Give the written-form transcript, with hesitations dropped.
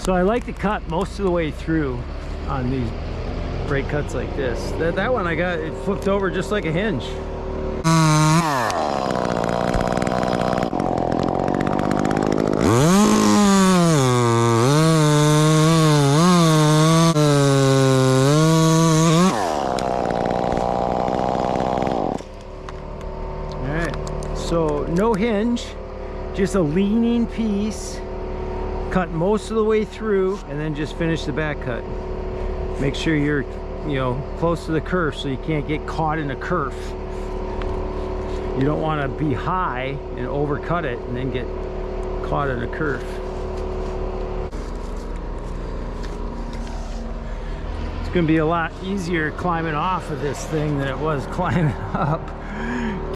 So I like to cut most of the way through on these brake cuts like this. That one I got, it flipped over just like a hinge. So no hinge, just a leaning piece, cut most of the way through, and then just finish the back cut. Make sure you're, you know, close to the kerf so you can't get caught in a kerf. You don't want to be high and overcut it and then get caught in a kerf. It's going to be a lot easier climbing off of this thing than it was climbing up.